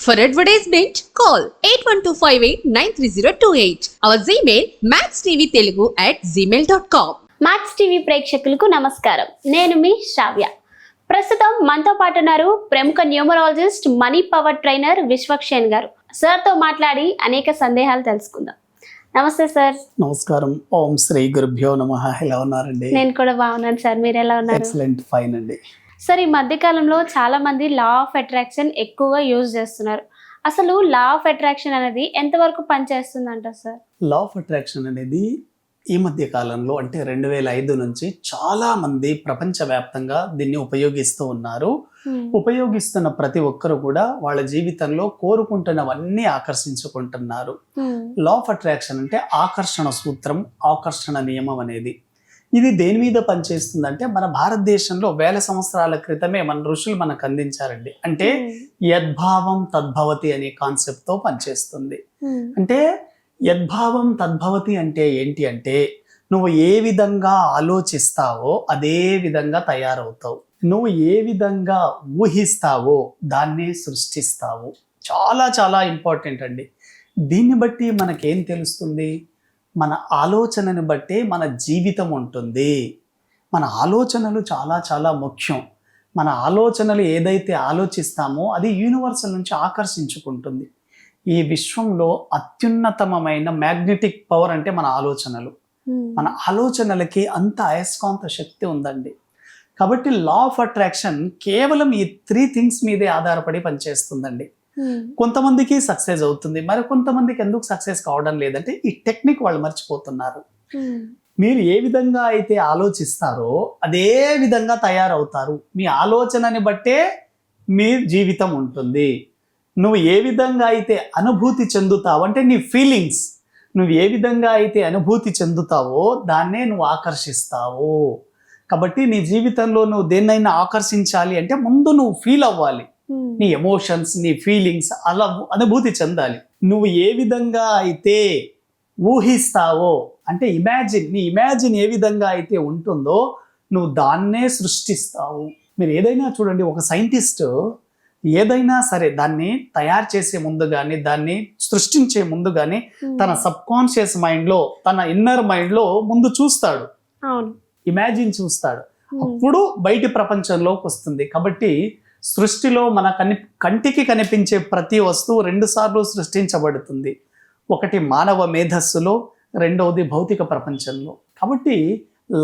For advertisement, call 8125893028. Our Gmail maxtvtelugu@gmail.com. Max TV ప్రేక్షకులకు నమస్కారం. నేను మీ శ్రావ్య. ప్రస్తుతం మనతో పాటు ఉన్నారు ప్రముఖ numerologist, money power trainer Vishwaksen గారు. సార్తో మాట్లాడి అనేక సందేహాలు తెలుసుకుందాం. నమస్తే సార్. నమస్కారం. ఓం శ్రీ గురుభ్యో నమః. ఎలా ఉన్నారండి? నేను కూడా బాగున్నాను సార్. మీరు ఎలా ఉన్నారు? ఎక్సలెంట్, ఫైన్ అండి. సార్, ఈ మధ్యకాలంలో చాలా మంది లా ఆఫ్ అట్రాక్షన్ ఎక్కువగా యూజ్ చేస్తున్నారు. అసలు లా ఆఫ్ అట్రాక్షన్ అనేది ఎంతవరకు పనిచేస్తుందంట సార్? లా ఆఫ్ అట్రాక్షన్ అనేది ఈ మధ్య కాలంలో అంటే 2005 నుంచి చాలా మంది ప్రపంచవ్యాప్తంగా దీన్ని ఉపయోగిస్తూ ఉన్నారు. ఉపయోగిస్తున్న ప్రతి ఒక్కరు కూడా వాళ్ళ జీవితంలో కోరుకుంటున్నవన్నీ ఆకర్షించుకుంటున్నారు. లా ఆఫ్ అట్రాక్షన్ అంటే ఆకర్షణ సూత్రం, ఆకర్షణ నియమం అనేది. ఇది దేని మీద పనిచేస్తుందంటే మన భారతదేశంలో వేల సంవత్సరాల క్రితమే మన ఋషులు మనకు అందించారండి. అంటే యద్భావం తద్భవతి అనే కాన్సెప్ట్తో పనిచేస్తుంది. అంటే యద్భావం తద్భవతి అంటే ఏంటి అంటే నువ్వు ఏ విధంగా ఆలోచిస్తావో అదే విధంగా తయారవుతావు. నువ్వు ఏ విధంగా ఊహిస్తావో దాన్నే సృష్టిస్తావు. చాలా చాలా ఇంపార్టెంట్ అండి. దీన్ని బట్టి మనకేం తెలుస్తుంది? మన ఆలోచనని బట్టే మన జీవితం ఉంటుంది. మన ఆలోచనలు చాలా చాలా ముఖ్యం. మన ఆలోచనలు ఏదైతే ఆలోచిస్తామో అది యూనివర్సల్ నుంచి ఆకర్షించుకుంటుంది. ఈ విశ్వంలో అత్యున్నతమైన మ్యాగ్నెటిక్ పవర్ అంటే మన ఆలోచనలు. మన ఆలోచనలకి అంత అయస్కాంత శక్తి ఉందండి. కాబట్టి లా ఆఫ్ అట్రాక్షన్ కేవలం ఈ 3 థింగ్స్ మీదే ఆధారపడి పనిచేస్తుందండి. కొంతమందికి సక్సెస్ అవుతుంది, మరి కొంతమందికి ఎందుకు సక్సెస్ కావడం లేదంటే ఈ టెక్నిక్ వాళ్ళు మర్చిపోతున్నారు. మీరు ఏ విధంగా అయితే ఆలోచిస్తారో అదే విధంగా తయారవుతారు. మీ ఆలోచనని బట్టే మీ జీవితం ఉంటుంది. నువ్వు ఏ విధంగా అయితే అనుభూతి చెందుతావు అంటే నీ ఫీలింగ్స్, నువ్వు ఏ విధంగా అయితే అనుభూతి చెందుతావో దాన్నే నువ్వు ఆకర్షిస్తావు. కాబట్టి నీ జీవితంలో నువ్వు దేన్నైనా ఆకర్షించాలి అంటే ముందు నువ్వు ఫీల్ అవ్వాలి. నీ ఎమోషన్స్, నీ ఫీలింగ్స్ అలా అనుభూతి చెందాలి. నువ్వు ఏ విధంగా అయితే ఊహిస్తావో అంటే నీ ఇమాజిన్ ఏ విధంగా అయితే ఉంటుందో నువ్వు దాన్నే సృష్టిస్తావు. మీరు ఏదైనా చూడండి, ఒక సైంటిస్ట్ ఏదైనా సరే దాన్ని తయారు చేసే ముందు కానీ దాన్ని సృష్టించే ముందు కానీ తన సబ్ కాన్షియస్ మైండ్లో, తన ఇన్నర్ మైండ్లో ముందు చూస్తాడు, ఇమాజిన్ చూస్తాడు. అప్పుడు బయటి ప్రపంచంలోకి వస్తుంది. కాబట్టి సృష్టిలో మన కంటికి కనిపించే ప్రతి వస్తువు 2 సార్లు సృష్టించబడుతుంది. ఒకటి మానవ మేధస్సులో, రెండవది భౌతిక ప్రపంచంలో. కాబట్టి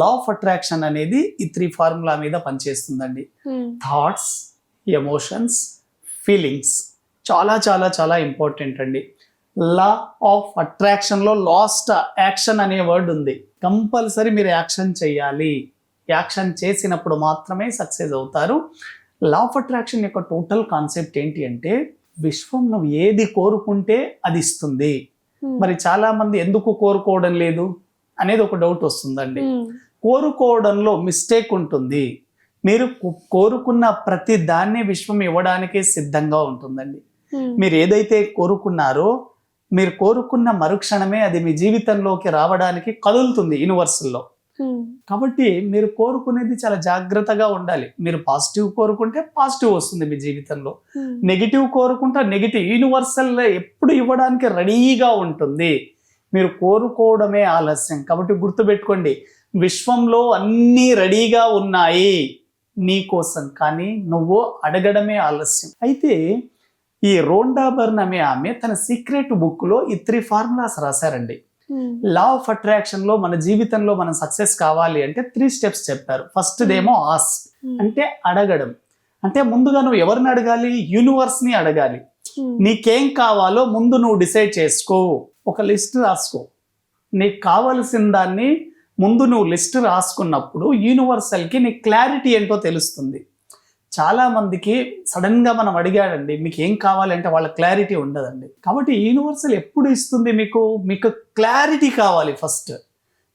లా ఆఫ్ అట్రాక్షన్ అనేది ఈ 3 ఫార్ములా మీద పనిచేస్తుందండి. థాట్స్, ఎమోషన్స్, ఫీలింగ్స్ చాలా చాలా చాలా ఇంపార్టెంట్ అండి. లా ఆఫ్ అట్రాక్షన్లో లాస్ట్ యాక్షన్ అనే వర్డ్ ఉంది. కంపల్సరీ మీరు యాక్షన్ చేయాలి. యాక్షన్ చేసినప్పుడు మాత్రమే సక్సెస్ అవుతారు. లా ఆఫ్ అట్రాక్షన్ యొక్క టోటల్ కాన్సెప్ట్ ఏంటి అంటే విశ్వం నువ్వు ఏది కోరుకుంటే అది ఇస్తుంది. మరి చాలా మంది ఎందుకు కోరుకోవడం లేదు అనేది ఒక డౌట్ వస్తుందండి. కోరుకోవడంలో మిస్టేక్ ఉంటుంది. మీరు కోరుకున్న ప్రతి దాన్ని విశ్వం ఇవ్వడానికి సిద్ధంగా ఉంటుందండి. మీరు ఏదైతే కోరుకున్నారో మీరు కోరుకున్న మరుక్షణమే అది మీ జీవితంలోకి రావడానికి కదులుతుంది యూనివర్సల్లో. కాబట్టి మీరు కోరుకునేది చాలా జాగ్రత్తగా ఉండాలి. మీరు పాజిటివ్ కోరుకుంటే పాజిటివ్ వస్తుంది మీ జీవితంలో. నెగిటివ్ కోరుకుంటే నెగిటివ్. యూనివర్సల్ ఎప్పుడు ఇవ్వడానికి రెడీగా ఉంటుంది. మీరు కోరుకోవడమే ఆలస్యం. కాబట్టి గుర్తుపెట్టుకోండి, విశ్వంలో అన్నీ రెడీగా ఉన్నాయి నీ కోసం, కానీ నువ్వు అడగడమే ఆలస్యం. అయితే ఈ రోండా బర్న్ అనే ఆమె తన సీక్రెట్ బుక్లో ఈ 3 ఫార్ములాస్ రాశారండి. లా ఆఫ్ అట్రాక్షన్ లో మన జీవితంలో మనం సక్సెస్ కావాలి అంటే 3 స్టెప్స్ చెప్పారు. ఫస్ట్ దేమో ఆస్క్ అంటే అడగడం. అంటే ముందుగా నువ్వు ఎవరిని అడగాలి? యూనివర్స్ ని అడగాలి. నీకేం కావాలో ముందు నువ్వు డిసైడ్ చేసుకో. ఒక లిస్ట్ రాసుకో. నీకు కావలసిన దాన్ని ముందు నువ్వు లిస్ట్ రాసుకున్నప్పుడు యూనివర్సల్కి నీ క్లారిటీ ఏంటో తెలుస్తుంది. చాలా మందికి సడన్ గా మనం అడిగాడండి మీకు ఏం కావాలంటే వాళ్ళ క్లారిటీ ఉండదండి. కాబట్టి యూనివర్సల్ ఎప్పుడు ఇస్తుంది? మీకు క్లారిటీ కావాలి ఫస్ట్.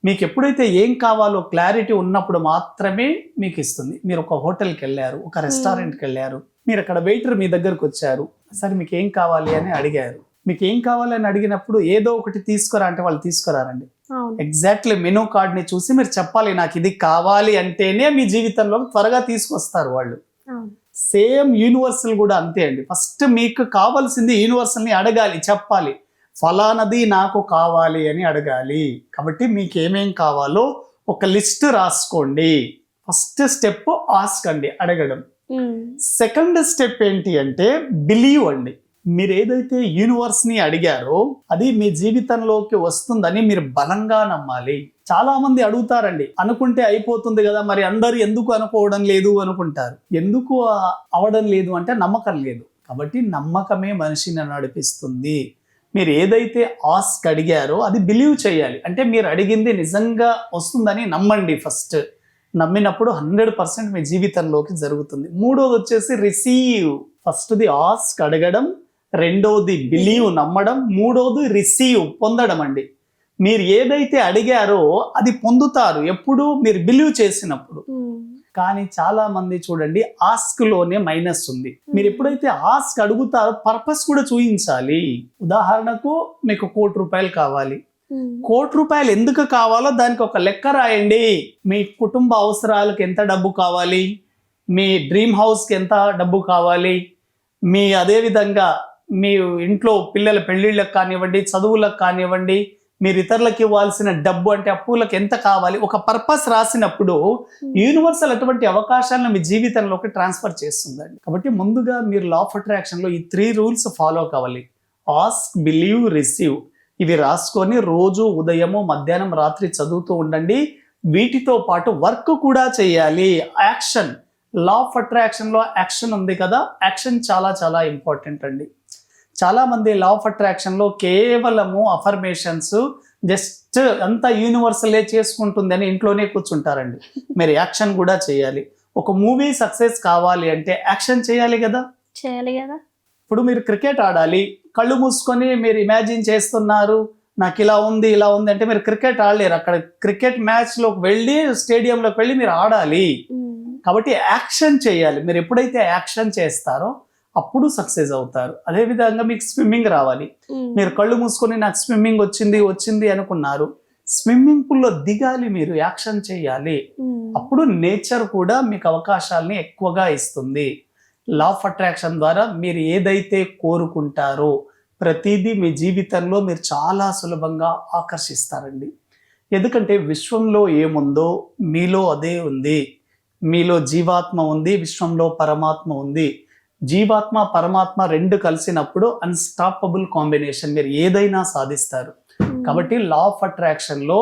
మీకు ఎప్పుడైతే ఏం కావాలో క్లారిటీ ఉన్నప్పుడు మాత్రమే మీకు ఇస్తుంది. మీరు ఒక హోటల్కి వెళ్ళారు, ఒక రెస్టారెంట్కి వెళ్ళారు, మీరు అక్కడ వెయిటర్ మీ దగ్గరకు వచ్చారు, సరే మీకు ఏం కావాలి అని అడిగారు. మీకు ఏం కావాలని అడిగినప్పుడు ఏదో ఒకటి తీసుకురా అంటే వాళ్ళు తీసుకురారండి. ఎగ్జాక్ట్లీ మెనూ కార్డ్ ని చూసి మీరు చెప్పాలి నాకు ఇది కావాలి అంటేనే మీ జీవితంలో త్వరగా తీసుకొస్తారు వాళ్ళు. సేమ్ యూనివర్సల్ కూడా అంతే అండి. ఫస్ట్ మీకు కావాల్సింది యూనివర్సల్ని అడగాలి, చెప్పాలి ఫలానది నాకు కావాలి అని అడగాలి. కాబట్టి మీకు ఏమేం కావాలో ఒక లిస్ట్ రాసుకోండి. ఫస్ట్ స్టెప్ ఆస్క్ అండి, అడగడం. సెకండ్ స్టెప్ ఏంటి అంటే బిలీవ్ అండి. మీరు ఏదైతే యూనివర్స్ ని అడిగారో అది మీ జీవితంలోకి వస్తుందని మీరు బలంగా నమ్మాలి. చాలా మంది అడుగుతారండి, అనుకుంటే అయిపోతుంది కదా, మరి అందరు ఎందుకు అనుకోవడం లేదు అనుకుంటారు. ఎందుకు అవడం లేదు అంటే నమ్మకం లేదు. కాబట్టి నమ్మకమే మనిషిని నడిపిస్తుంది. మీరు ఏదైతే ఆస్క్ అడిగారో అది బిలీవ్ చేయాలి. అంటే మీరు అడిగింది నిజంగా వస్తుందని నమ్మండి. ఫస్ట్ నమ్మినప్పుడు 100% మీ జీవితంలోకి జరుగుతుంది. మూడోది వచ్చేసి రిసీవ్. ఫస్ట్ది ఆస్క్ అడగడం, రెండోది బిలీవ్ నమ్మడం, మూడోది రిసీవ్ పొందడం అండి. మీరు ఏదైతే అడిగారో అది పొందుతారు ఎప్పుడు మీరు బిలీవ్ చేసినప్పుడు. కానీ చాలా మంది చూడండి ఆస్క్ లోనే మైనస్ ఉంది. మీరు ఎప్పుడైతే ఆస్క్ అడుగుతారో పర్పస్ కూడా చూపించాలి. ఉదాహరణకు మీకు ₹1,00,00,000 కావాలి. ₹1,00,00,000 ఎందుకు కావాలో దానికి ఒక లెక్క రాయండి. మీ కుటుంబ అవసరాలకు ఎంత డబ్బు కావాలి, మీ డ్రీమ్ హౌస్కి ఎంత డబ్బు కావాలి, మీ అదేవిధంగా మీ ఇంట్లో పిల్లల పెళ్ళిళ్ళకి కానివ్వండి, చదువులకు కానివ్వండి, మీరు ఇతరులకు ఇవ్వాల్సిన డబ్బు అంటే అప్పులకు ఎంత కావాలి, ఒక పర్పస్ రాసినప్పుడు యూనివర్సల్ అటువంటి అవకాశాలను మీ జీవితంలోకి ట్రాన్స్ఫర్ చేస్తుందండి. కాబట్టి ముందుగా మీరు లా ఆఫ్ అట్రాక్షన్లో ఈ 3 రూల్స్ ఫాలో కావాలి. Ask, believe, receive. ఇవి రాసుకొని రోజు ఉదయము, మధ్యాహ్నం, రాత్రి చదువుతూ ఉండండి. వీటితో పాటు వర్క్ కూడా చేయాలి. యాక్షన్. లా ఆఫ్ అట్రాక్షన్లో యాక్షన్ ఉంది కదా, యాక్షన్ చాలా చాలా ఇంపార్టెంట్ అండి. చాలా మంది లా ఆఫ్ అట్రాక్షన్లో కేవలము అఫర్మేషన్స్, జస్ట్ అంతా యూనివర్సలే చేసుకుంటుందని ఇంట్లోనే కూర్చుంటారండి. మీరు యాక్షన్ కూడా చేయాలి. ఒక మూవీ సక్సెస్ కావాలి అంటే యాక్షన్ చేయాలి కదా. ఇప్పుడు మీరు క్రికెట్ ఆడాలి, కళ్ళు మూసుకొని మీరు ఇమాజిన్ చేస్తున్నారు నాకు ఇలా ఉంది ఇలా ఉంది అంటే మీరు క్రికెట్ ఆడలేరు. అక్కడ క్రికెట్ మ్యాచ్లోకి వెళ్ళి స్టేడియంలోకి వెళ్ళి మీరు ఆడాలి. కాబట్టి యాక్షన్ చేయాలి. మీరు ఎప్పుడైతే యాక్షన్ చేస్తారో అప్పుడు సక్సెస్ అవుతారు. అదేవిధంగా మీకు స్విమ్మింగ్ రావాలి. మీరు కళ్ళు మూసుకొని నాకు స్విమ్మింగ్ వచ్చింది అనుకున్నారు. స్విమ్మింగ్ పూల్లో దిగాలి, మీరు యాక్షన్ చేయాలి. అప్పుడు నేచర్ కూడా మీకు అవకాశాలని ఎక్కువగా ఇస్తుంది. లా ఆఫ్ అట్రాక్షన్ ద్వారా మీరు ఏదైతే కోరుకుంటారో ప్రతిదీ మీ జీవితంలో మీరు చాలా సులభంగా ఆకర్షిస్తారండి. ఎందుకంటే విశ్వంలో ఏముందో మీలో అదే ఉంది. మీలో జీవాత్మ ఉంది, విశ్వంలో పరమాత్మ ఉంది. జీవాత్మ పరమాత్మ రెండు కలిసినప్పుడు అన్స్టాపబుల్ కాంబినేషన్, మీరు ఏదైనా సాధిస్తారు. కాబట్టి లా ఆఫ్ అట్రాక్షన్లో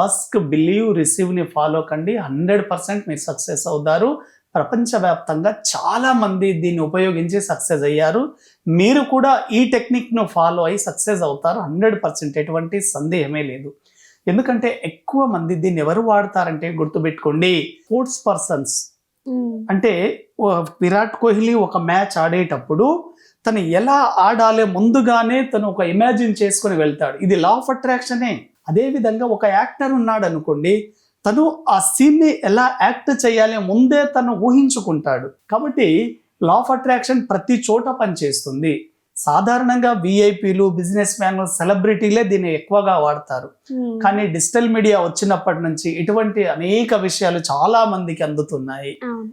ఆస్క్, బిలీవ్, రిసీవ్ని ఫాలో కండి. 100% మీరు సక్సెస్ అవుతారు. ప్రపంచవ్యాప్తంగా చాలా మంది దీన్ని ఉపయోగించి సక్సెస్ అయ్యారు. మీరు కూడా ఈ టెక్నిక్ను ఫాలో అయ్యి సక్సెస్ అవుతారు 100%. ఎటువంటి సందేహమే లేదు. ఎందుకంటే ఎక్కువ మంది దీన్ని ఎవరు వాడతారంటే గుర్తుపెట్టుకోండి, స్పోర్ట్స్ పర్సన్స్. అంటే విరాట్ కోహ్లీ ఒక మ్యాచ్ ఆడేటప్పుడు తను ఎలా ఆడాలో ముందుగానే తను ఒక ఇమాజిన్ చేసుకుని వెళ్తాడు. ఇది లా ఆఫ్ అట్రాక్షనే. అదేవిధంగా ఒక యాక్టర్ ఉన్నాడు అనుకోండి, తను ఆ సీన్ని ఎలా యాక్ట్ చేయాలి ముందే తను ఊహించుకుంటాడు. కాబట్టి లా ఆఫ్ అట్రాక్షన్ ప్రతి చోట పనిచేస్తుంది. సాధారణంగా విఐపీలు, బిజినెస్ మ్యాన్లు, సెలబ్రిటీలే దీన్ని ఎక్కువగా వాడతారు. కానీ డిజిటల్ మీడియా వచ్చినప్పటి నుంచి ఇటువంటి అనేక విషయాలు చాలా మందికి అందుతున్నాయి.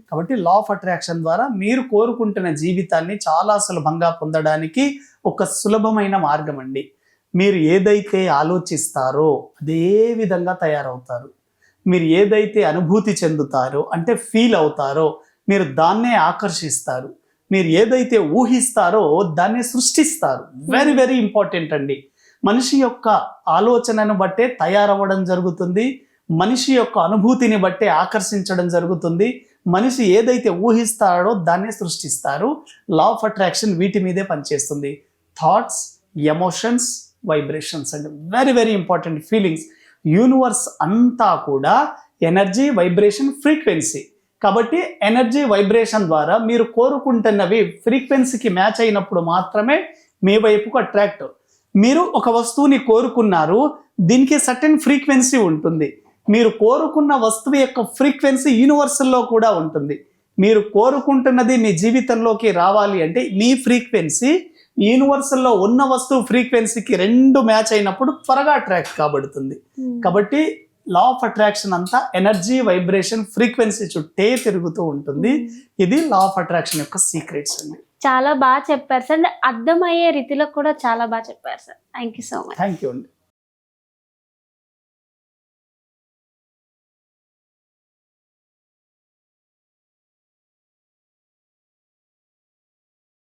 కాబట్టి లా ఆఫ్ అట్రాక్షన్ ద్వారా మీరు కోరుకుంటున్న జీవితాన్ని చాలా సులభంగా పొందడానికి ఒక సులభమైన మార్గం అండి. మీరు ఏదైతే ఆలోచిస్తారో అదే విధంగా తయారవుతారు. మీరు ఏదైతే అనుభూతి చెందుతారో అంటే ఫీల్ అవుతారో మీరు దాన్నే ఆకర్షిస్తారు. మీరు ఏదైతే ఊహిస్తారో దాన్ని సృష్టిస్తారు. వెరీ వెరీ ఇంపార్టెంట్ అండి. మనిషి యొక్క ఆలోచనను బట్టే తయారవ్వడం జరుగుతుంది. మనిషి యొక్క అనుభూతిని బట్టే ఆకర్షించడం జరుగుతుంది. మనిషి ఏదైతే ఊహిస్తాడో దాన్ని సృష్టిస్తారు. లా ఆఫ్ అట్రాక్షన్ వీటి మీదే పనిచేస్తుంది. థాట్స్, ఎమోషన్స్, వైబ్రేషన్స్ అండి. Very very important. Feelings. Universe అంతా కూడా ఎనర్జీ, వైబ్రేషన్, ఫ్రీక్వెన్సీ. కాబట్టి ఎనర్జీ, వైబ్రేషన్ ద్వారా మీరు కోరుకుంటున్నవి ఫ్రీక్వెన్సీకి మ్యాచ్ అయినప్పుడు మాత్రమే మీ వైపుకు అట్రాక్ట్. మీరు ఒక వస్తువుని కోరుకున్నారు, దీనికి సర్టెన్ ఫ్రీక్వెన్సీ ఉంటుంది. మీరు కోరుకున్న వస్తువు యొక్క ఫ్రీక్వెన్సీ యూనివర్సల్లో కూడా ఉంటుంది. మీరు కోరుకుంటున్నది మీ జీవితంలోకి రావాలి అంటే మీ ఫ్రీక్వెన్సీ యూనివర్సల్లో ఉన్న వస్తువు ఫ్రీక్వెన్సీకి రెండు మ్యాచ్ అయినప్పుడు త్వరగా అట్రాక్ట్ కాబడుతుంది. కాబట్టి లా ఆఫ్ అట్రాక్షన్ అంతా ఎనర్జీ, వైబ్రేషన్, ఫ్రీక్వెన్సీ చుట్టే తిరుగుతూ ఉంటుంది. ఇది లా ఆఫ్ అట్రాక్షన్ యొక్క సీక్రెట్స్ అండి. చాలా బాగా చెప్పారు సార్, అర్థమయ్యే రీతిలో కూడా చాలా బాగా చెప్పారు sir. Thank you so much. Thank you అండి.